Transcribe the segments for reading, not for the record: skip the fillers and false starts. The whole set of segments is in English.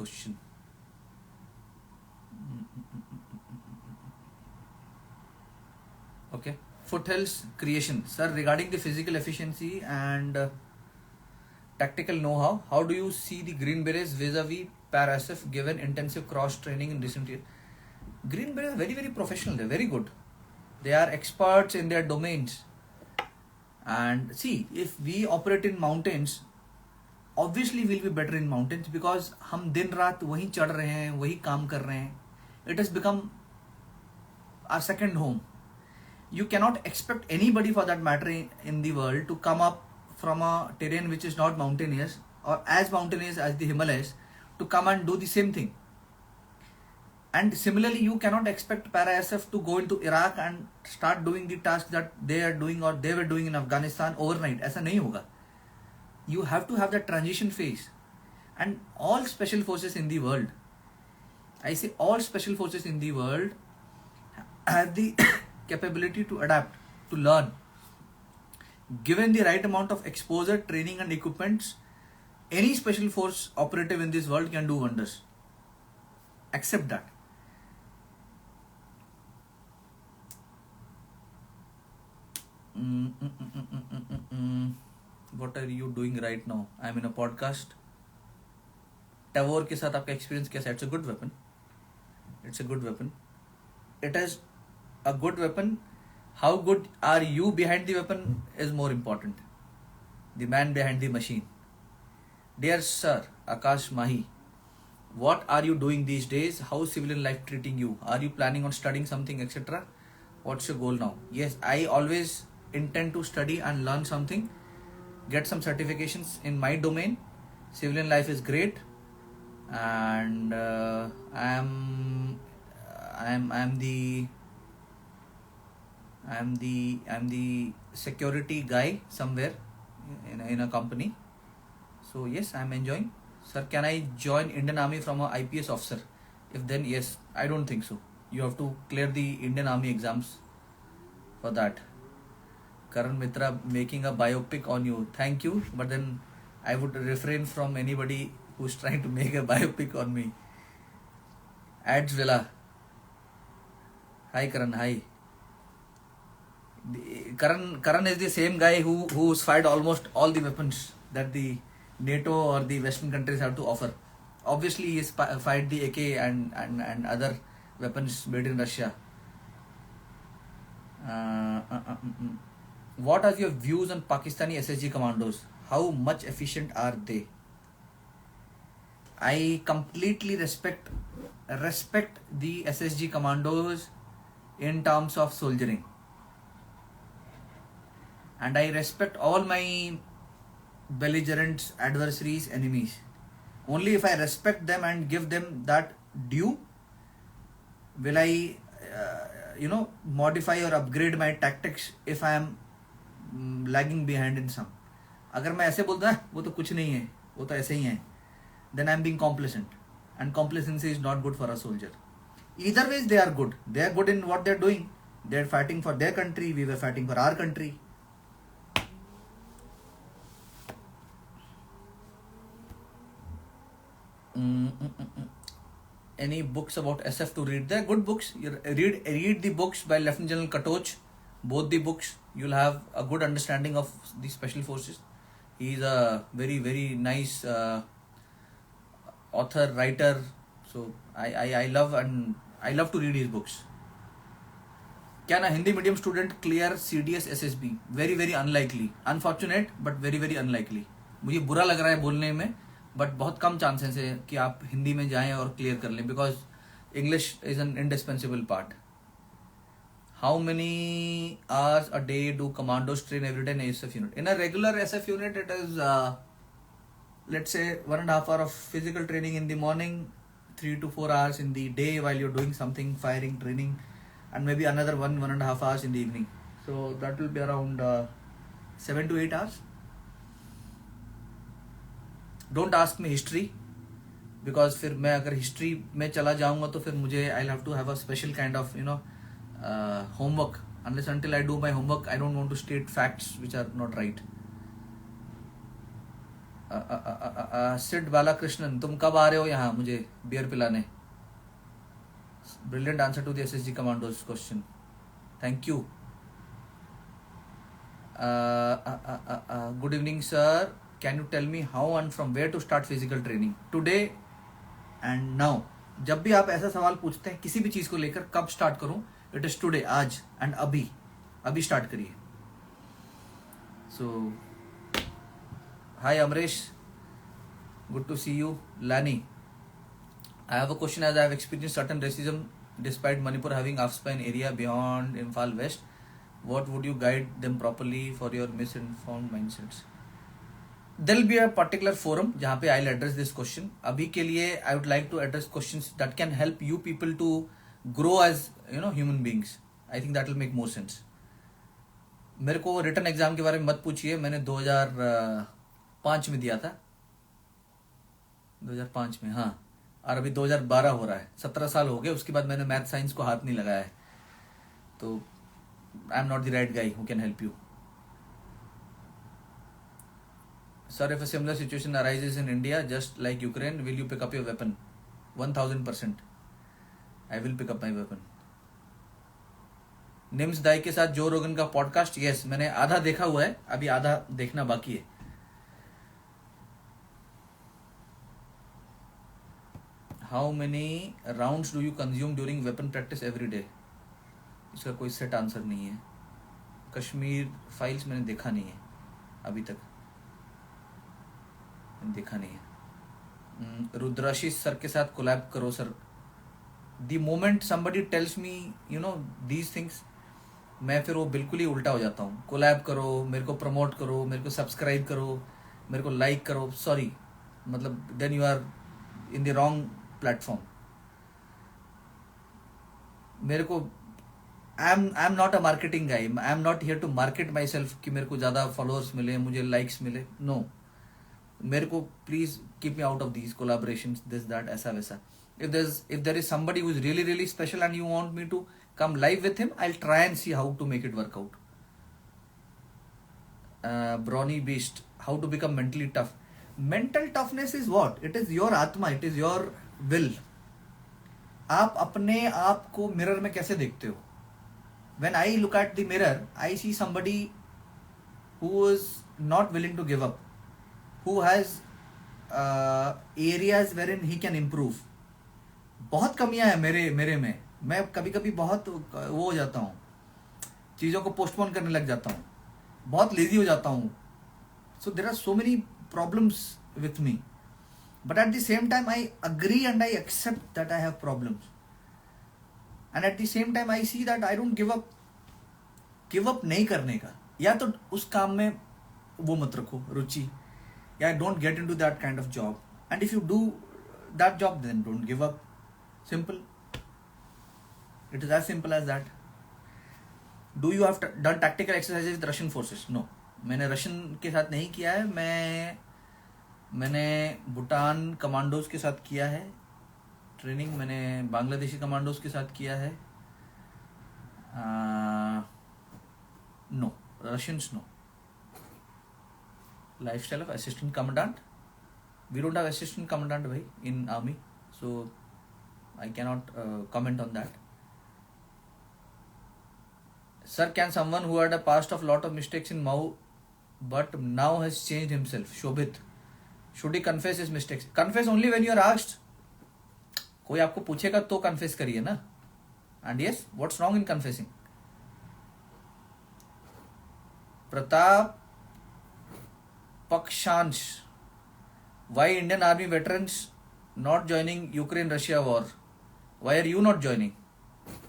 question. Okay. Foothills creation. Sir, regarding the physical efficiency and tactical know-how, how do you see the Green Berets vis-a-vis ParaSF given intensive cross training in recent years? Green Berets are very, very professional. They're very good. They are experts in their domains. And see, if we operate in mountains, obviously we'll be better in mountains because हम दिन रात वहीं चढ़ रहे हैं, वहीं काम कर रहे हैं. It has become our second home. You cannot expect anybody for that matter in the world to come up from a terrain which is not mountainous or as mountainous as the Himalayas to come and do the same thing. And similarly, you cannot expect Para-SF to go into Iraq and start doing the task that they are doing or they were doing in Afghanistan overnight. ऐसा नहीं होगा. You have to have that transition phase. And all special forces in the world, I say all special forces in the world have the capability to adapt, to learn. Given the right amount of exposure, training and equipments, any special force operative in this world can do wonders. Accept that. What are you doing right now? I'm in a podcast. Tavor के साथ आपका experience कैसा है? It's a good weapon. It's a good weapon. It is a good weapon. How good are you behind the weapon is more important. The man behind the machine. Dear Sir Akash Mahi, what are you doing these days? How is civilian life treating you? Are you planning on studying something, etc.? What's your goal now? Yes, I always intend to study and learn something, get some certifications in my domain. Civilian life is great, and I'm the security guy somewhere in a company. So yes, I'm enjoying. Sir, can I join Indian Army from a IPS officer? If then yes, I don't think so. You have to clear the Indian Army exams for that. Karan Mitra making a biopic on you. Thank you, but then I would refrain from anybody who's trying to make a biopic on me. Ads Villa. Hi Karan, hi. Karan is the same guy who's fired almost all the weapons that the NATO or the Western countries have to offer. Obviously, he has fired the AK and other weapons made in Russia. What are your views on Pakistani SSG commandos? How much efficient are they? I completely respect the SSG commandos in terms of soldiering. And I respect all my belligerents, adversaries, enemies. Only if I respect them and give them that due, will I, modify or upgrade my tactics if I am lagging behind in some. अगर मैं ऐसे बोलता है वो तो कुछ नहीं है, वो तो ऐसे ही है, then I am being complacent, and complacency is not good for a soldier. Either ways they are good. They are good in what they are doing. They are fighting for their country. We were fighting for our country. Any books about SF to read? They're good books. You read the books by Lieutenant General Katoch. Both the books, you'll have a good understanding of the special forces. He is a very, very nice author, writer. So I love to read his books. Can a Hindi medium student clear CDS SSB? Very, very unlikely. Unfortunate, but very, very unlikely. मुझे बुरा लग रहा है बोलने में, but बहुत कम chances है कि आप हिंदी में जाएं और क्लियर कर लें, because English is an indispensable part. How many hours a day do commandos train every day in SF unit? In a regular SF unit, it is let's say 1.5 hours of physical training in the morning, 3 to 4 hours in the day while you're doing something, firing, training, and maybe another 1.5 hours in the evening. So that will be around 7 to 8 hours. Don't ask me history, because फिर मैं अगर history में चला जाऊंगा तो फिर मुझे I'll have to have a special kind of homework. Unless until I do my homework, I don't want to state facts which are not right. Sid Balakrishnan, तुम कब आ रहे हो यहाँ मुझे बियर पिलाने? Brilliant answer to the SSG commandos question, thank you. Good evening sir, can you tell me how and from where to start physical training today and now? जब भी आप ऐसा सवाल पूछते हैं किसी भी चीज को लेकर, कब स्टार्ट करूं, इट इज टुडे, आज एंड अभी स्टार्ट करिए. सो हाय Amresh, good to see you. Lani, I have a question. As I have experienced certain racism despite Manipur having off-spine area beyond Imphal West, what would you guide them properly for your misinformed mindsets? There will be a particular forum जहाँ पे I'll address this question. अभी के लिए I would like to address questions that can help you people to grow as human beings. I think that will make more sense. मेरे को written exam के बारे में मत पूछिए, मैंने 2005 में दिया था, 2005 में, हाँ, और अभी 2012 हो रहा है, 17 साल हो गए. उसके बाद मैंने मैथ साइंस को हाथ नहीं लगाया है, तो I am not the right guy who can help you. Sir, if a similar situation arises in India just like Ukraine, will you pick up your weapon? 1000% I will pick up my weapon. Nims dai के साथ जो रोगन का podcast, yes, मैंने आधा देखा हुआ है, अभी आधा देखना बाकी है. How many rounds do you consume during weapon practice every day? इसका कोई सेट आंसर नहीं है. कश्मीर फाइल्स मैंने देखा नहीं है अभी तक, देखा नहीं है. रुद्राशीष सर के साथ कोलैब करो sir. The moment somebody tells me these things, मैं फिर वो बिल्कुल ही उल्टा हो जाता हूँ. कोलैब करो, मेरे को प्रमोट करो, मेरे को सब्सक्राइब करो, मेरे को लाइक करो, सॉरी, मतलब then you are in the wrong platform. मेरे को I am not a marketing guy, I am not here to market myself कि मेरे को ज़्यादा फॉलोअर्स मिले, मुझे लाइक्स मिले. नो, मेरे को please keep me out of these collaborations, this that, ऐसा वैसा. if there is somebody who is really really special and you want me to come live with him, I'll try and see how to make it work out. Brawny Beast, how to become mentally tough? Mental toughness is what? It is your atma, it is your will. आप अपने आप को mirror में कैसे देखते हो? When I look at the mirror, I see somebody who is not willing to give up, who has areas wherein he can improve. बहुत कमियां हैं मेरे में. मैं कभी कभी बहुत वो हो जाता हूँ, चीज़ों को पोस्टपोन करने लग जाता हूँ, बहुत लेजी हो जाता हूँ. So there are so many problems with me, but at the same time I agree and I accept that I have problems, and at the same time I see that I don't give up नहीं करने का. या तो उस काम में वो मत रखो रुचि, या don't get into that kind of job, and if you do that job then don't give up. Simple. It is as simple as that. Do you have done tactical exercises with Russian forces? No. मैंने Russian के साथ नहीं किया है. मैंने Bhutan commandos के साथ किया है ट्रेनिंग. मैंने बांग्लादेशी कमांडोज के साथ किया है. No, Russians no. Lifestyle of assistant commandant. We don't have assistant commandant भाई in army, so I cannot comment on that. Sir, can someone who had a past of lot of mistakes in Mao but now has changed himself, Shobhit, should he confess his mistakes? Confess only when you are asked. कोई आपको पूछेगा तो confess करिए ना. And yes, what's wrong in confessing? Pratap Pakshansh, why Indian Army veterans not joining Ukraine-Russia war? Why are you not joining?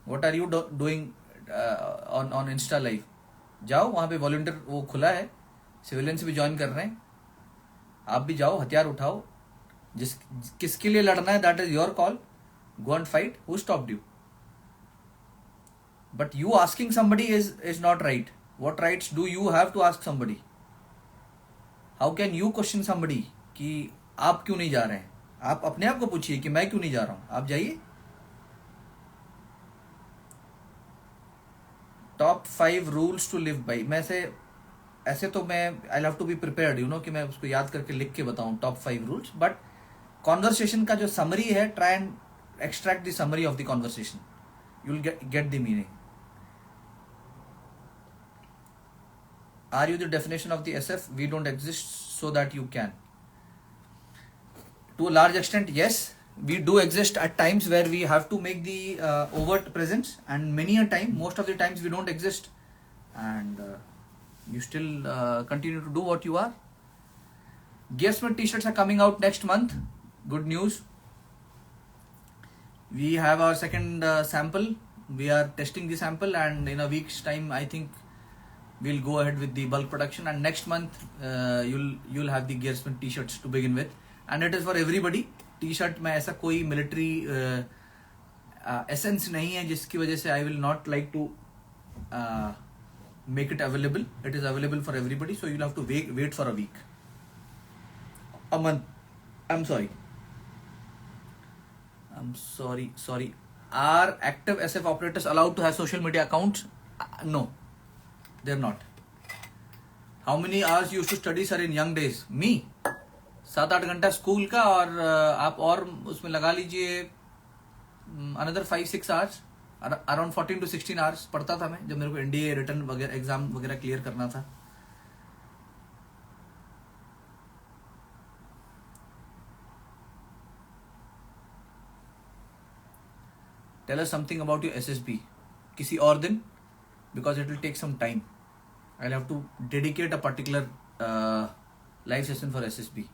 What are you doing on Insta Live? जाओ, वहाँ पे volunteer वो खुला है, सिविलियंस भी ज्वाइन कर रहे हैं. आप भी जाओ, हथियार उठाओ. किसके लिए लड़ना है, that is your call. Go and fight. Who stopped you? But you asking somebody is not right. What rights do you have to ask somebody? How can you question somebody कि आप क्यों नहीं जा रहे हैं? आप अपने आप को पूछिए कि मैं क्यों नहीं जा रहा हूं. आप जाइए. Top 5 rules to live by में से ऐसे तो मैं I have to be prepared you know कि मैं उसको याद करके लिख के बताऊं टॉप 5 रूल्स, बट कॉन्वर्सेशन का जो समरी है, try and extract the summary of the conversation, you will get the meaning. Are you the definition of the SF? We don't exist so that you can. To a large extent, yes. We do exist at times where we have to make the overt presence, and many a time, most of the times, we don't exist, and you still continue to do what you are. Gearsmith t-shirts are coming out next month. Good news. We have our second sample. We are testing the sample, and in a week's time, I think we'll go ahead with the bulk production, and next month you'll have the Gearsmith t-shirts to begin with, and it is for everybody. T-shirt में ऐसा कोई military essence नहीं है जिसकी वजह से I will not like to make it available. It is available for everybody, so you'll have to wait for a week, a month. I'm sorry. Are active SF operators allowed to have social media accounts? No, they're not. How many hours you used to study, sir, in young days? Me, 7-8 घंटा school का, और आप और उसमें लगा लीजिए another 5-6 hours, around 14 to 16 hours पढ़ता था मैं, जब मेरे को NDA रिटर्न वगैरह एग्जाम वगैरह क्लियर करना था. Tell us something about your SSB किसी और दिन, because it will take some time. I'll have to dedicate a particular live session for SSB.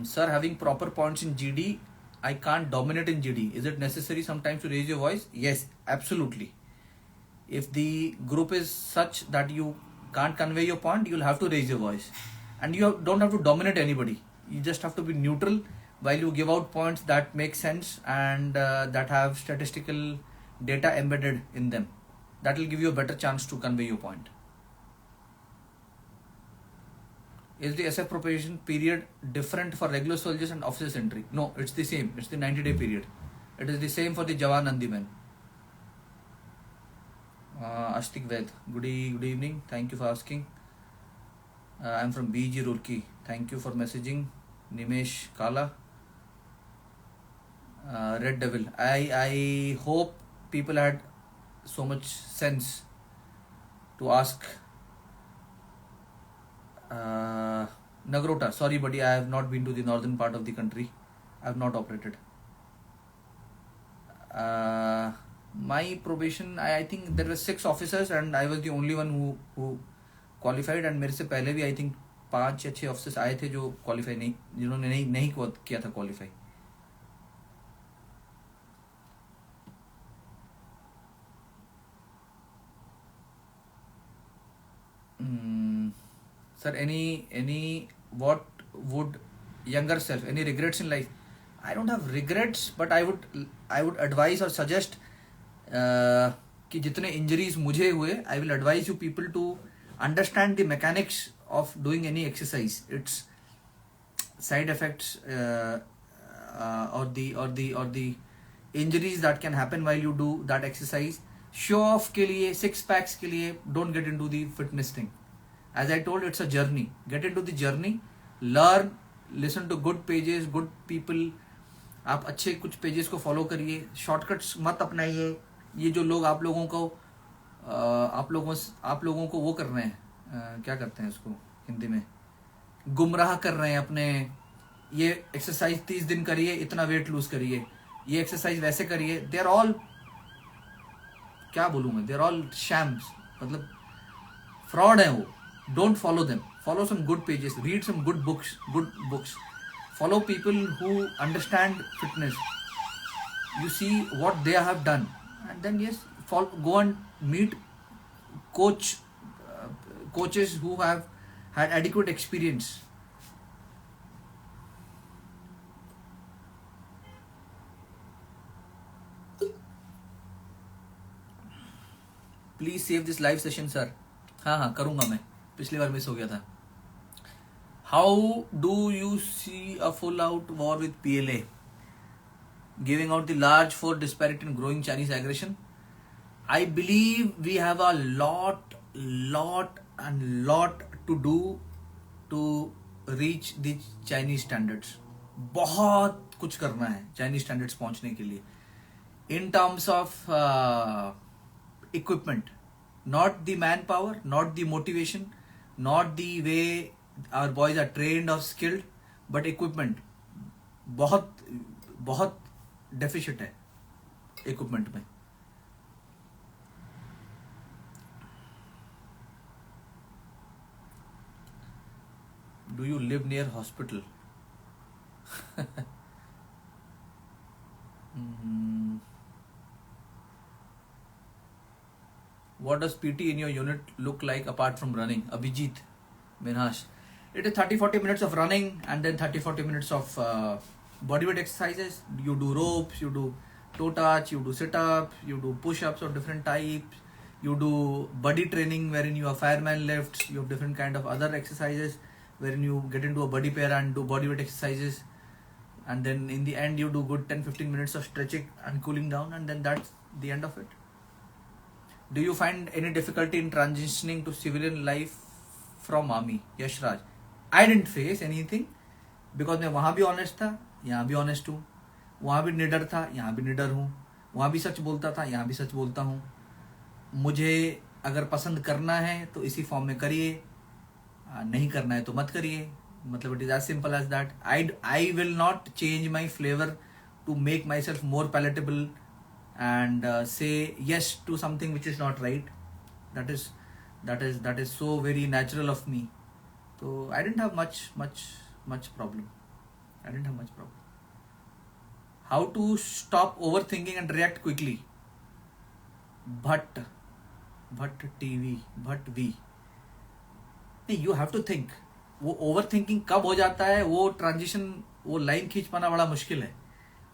Sir, having proper points in GD, I can't dominate in GD. Is it necessary sometimes to raise your voice? Yes, absolutely. If the group is such that you can't convey your point, you'll have to raise your voice. And you don't have to dominate anybody. You just have to be neutral while you give out points that make sense and that have statistical data embedded in them. That will give you a better chance to convey your point. Is the SF probation period different for regular soldiers and officers entry? No, it's the same. It's the 90-day period. It is the same for the Jawan and the men. Ashtik Ved, good evening. Thank you for asking. I'm from BG Roorkee. Thank you for messaging. Nimesh Kala. Red Devil. I hope people had so much sense to ask. Nagrota, sorry buddy, I have not been to the northern part of the country. I have not operated. My probation, I think there were 6 officers and I was the only one who qualified, and मेरे से पहले भी I think 5 या 6 officers आए थे जो qualify नहीं, जिन्होंने नहीं किया था qualify. Sir, any what would younger self, any regrets in life? I don't have regrets, but I would advise or suggest कि जितने injuries मुझे हुए, I will advise you people to understand the mechanics of doing any exercise, its side effects or the injuries that can happen while you do that exercise. Show off के लिए, 6 packs के लिए, don't get into the fitness thing. As I told, it's a journey. Get into the journey, learn, listen to good pages, good people. आप अच्छे कुछ pages को follow करिए, shortcuts मत अपनाइए. ये जो लोग आप लोगों को वो कर रहे हैं, क्या करते हैं उसको हिंदी में, गुमराह कर रहे हैं अपने. ये एक्सरसाइज 30 दिन करिए, इतना वेट लूज करिए, ये एक्सरसाइज वैसे करिए. दे आर ऑल, क्या बोलूँ मैं, दे आर ऑल शैम्स, मतलब फ्रॉड है वो. Don't follow them. Follow some good pages. Read some good books. Follow people who understand fitness. You see what they have done, and then yes, go and meet coaches who have had adequate experience. Please save this live session, sir. हाँ करूँगा मैं, पिछली बार miss हो गया था. How do you see a full out war with PLA? Giving out the large for disparate and growing Chinese aggression. I believe we have a lot lot and lot to do to reach the Chinese standards. बहुत कुछ करना है Chinese standards पहुंचने के लिए. In terms of equipment, not the manpower, not the motivation, not the way our boys are trained or skilled, but equipment. बहुत बहुत deficit है equipment में. Do you live near hospital? What does PT in your unit look like apart from running? Abhijit Minhash. It is 30-40 minutes of running and then 30-40 minutes of bodyweight exercises. You do ropes, you do toe touch, you do sit-ups, you do push-ups of different types. You do buddy training wherein you have fireman lifts, you have different kind of other exercises wherein you get into a buddy pair and do bodyweight exercises. And then in the end you do good 10-15 minutes of stretching and cooling down, and then that's the end of it. Do you find any difficulty in transitioning to civilian life from army? Yash Raj. I didn't face anything because मैं वहाँ भी honest था, यहाँ भी honest हूँ. वहाँ भी निडर था, यहाँ भी निडर हूँ. वहाँ भी सच बोलता था, यहाँ भी सच बोलता हूँ. मुझे अगर पसंद करना है तो इसी फॉर्म में करिए, नहीं करना है तो मत करिए. मतलब it is as simple as that. I will not change my flavor to make myself more palatable and say yes to something which is not right. That is so very natural of me. So I didn't have much problem. I didn't have much problem. How to stop overthinking and react quickly? But TV, but we. You have to think. वो over thinking कब हो जाता है, वो transition, वो line खींच पाना बड़ा मुश्किल है.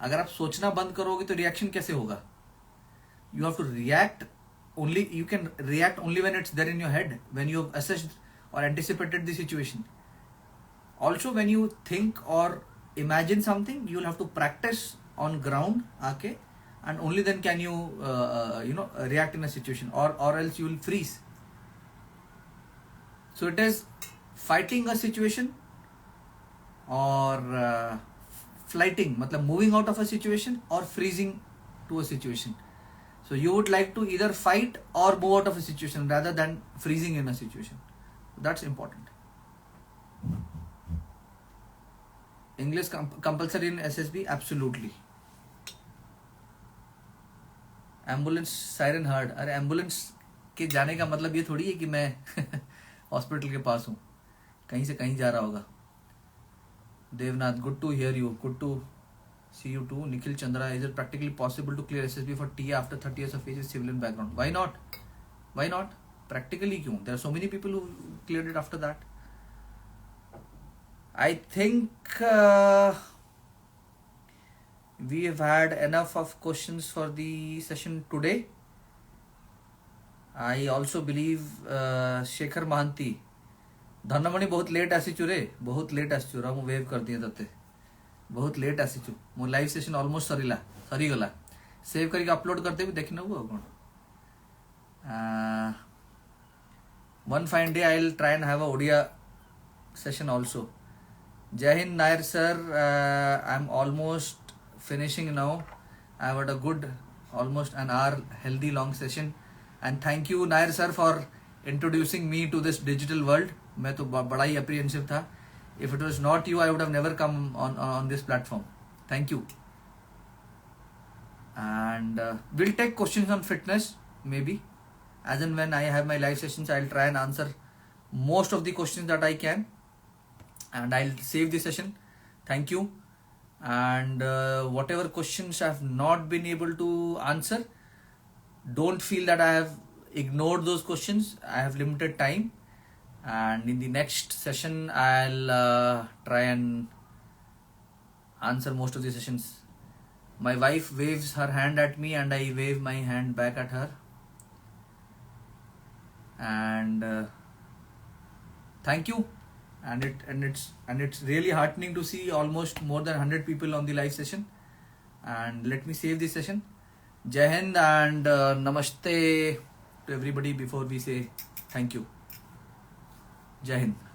अगर आप सोचना बंद करोगे तो रिएक्शन कैसे होगा? You have to react only. You can react only when it's there in your head, when you have assessed or anticipated the situation. Also, when you think or imagine something, you will have to practice on ground, okay, and only then can you react in a situation, or else you will freeze. So it is fighting a situation or flighting, मतलब moving out of a situation or freezing to a situation. So you would like to either fight or move out of a situation rather than freezing in a situation. That's important. English compulsory in SSB? Absolutely. Ambulance siren heard. अरे ambulance के जाने का मतलब ये थोड़ी है कि मैं हॉस्पिटल के पास हूँ, कहीं से कहीं जा रहा होगा. Devnath, good to hear you, good to see you too. Nikhil Chandra, is it practically possible to clear SSB for TA after 30 years of age with civilian background? Why not? Why not? Practically क्यों? There are so many people who cleared it after that. I think we have had enough of questions for the session today. I also believe Shekhar Mahanti, धनमणि बहुत late आसीचु रे, बहुत late आसीचु रा, मु wave कर दिए तते. बहुत लेट आसीचु. मो लाइव सेशन ऑलमोस्ट सरीगला. सेव करके अपलोड करते भी देखने को कौन. One fine day I will try and have a Odia session also. Jai Hind Nair sir, I am almost finishing now. I have had a good almost an hour healthy long session, and thank you Nair sir for introducing me to this digital world. मैं तो बड़ा ही apprehensive था. If it was not you, I would have never come on this platform. Thank you. And we'll take questions on fitness maybe. As and when I have my live sessions, I'll try and answer most of the questions that I can. And I'll save the session. Thank you. And whatever questions I have not been able to answer, don't feel that I have ignored those questions. I have limited time. And in the next session, I'll try and answer most of the sessions. My wife waves her hand at me and I wave my hand back at her. And thank you. And it's really heartening to see almost more than 100 people on the live session. And let me save this session. Jai Hind and Namaste. to everybody before we say thank you. Jai Hind.